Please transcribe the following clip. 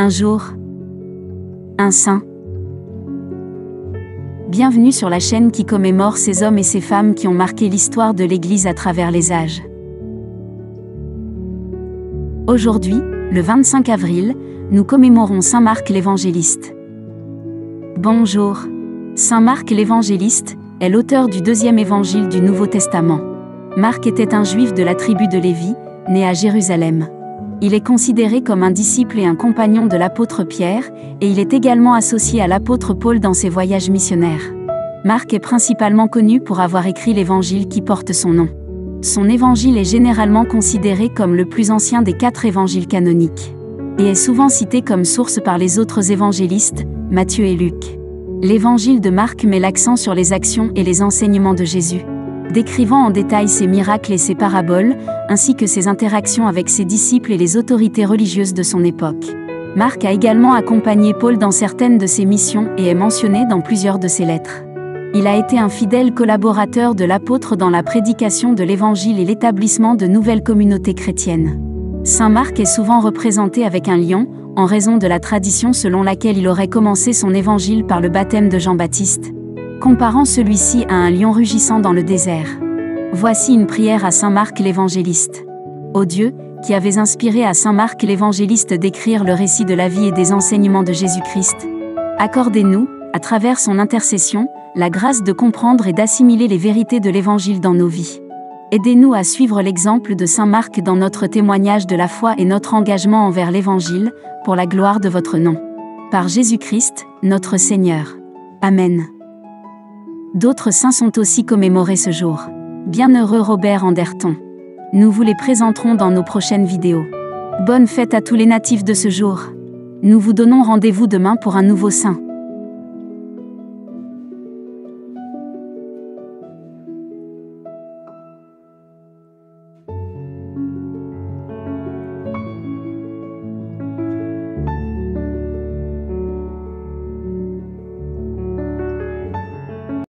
Un jour, un saint. Bienvenue sur la chaîne qui commémore ces hommes et ces femmes qui ont marqué l'histoire de l'Église à travers les âges. Aujourd'hui, le 25 avril, nous commémorons Saint Marc l'Évangéliste. Bonjour. Saint Marc l'Évangéliste est l'auteur du deuxième évangile du Nouveau Testament. Marc était un juif de la tribu de Lévi, né à Jérusalem. Il est considéré comme un disciple et un compagnon de l'apôtre Pierre, et il est également associé à l'apôtre Paul dans ses voyages missionnaires. Marc est principalement connu pour avoir écrit l'évangile qui porte son nom. Son évangile est généralement considéré comme le plus ancien des 4 évangiles canoniques, et est souvent cité comme source par les autres évangélistes, Matthieu et Luc. L'évangile de Marc met l'accent sur les actions et les enseignements de Jésus, décrivant en détail ses miracles et ses paraboles, ainsi que ses interactions avec ses disciples et les autorités religieuses de son époque. Marc a également accompagné Paul dans certaines de ses missions et est mentionné dans plusieurs de ses lettres. Il a été un fidèle collaborateur de l'apôtre dans la prédication de l'Évangile et l'établissement de nouvelles communautés chrétiennes. Saint Marc est souvent représenté avec un lion, en raison de la tradition selon laquelle il aurait commencé son évangile par le baptême de Jean-Baptiste, comparant celui-ci à un lion rugissant dans le désert. Voici une prière à Saint Marc l'Évangéliste. Ô Dieu, qui avez inspiré à Saint Marc l'Évangéliste d'écrire le récit de la vie et des enseignements de Jésus-Christ, accordez-nous, à travers son intercession, la grâce de comprendre et d'assimiler les vérités de l'Évangile dans nos vies. Aidez-nous à suivre l'exemple de Saint Marc dans notre témoignage de la foi et notre engagement envers l'Évangile, pour la gloire de votre nom. Par Jésus-Christ, notre Seigneur. Amen. D'autres saints sont aussi commémorés ce jour. Bienheureux Robert Anderton. Nous vous les présenterons dans nos prochaines vidéos. Bonne fête à tous les natifs de ce jour. Nous vous donnons rendez-vous demain pour un nouveau saint.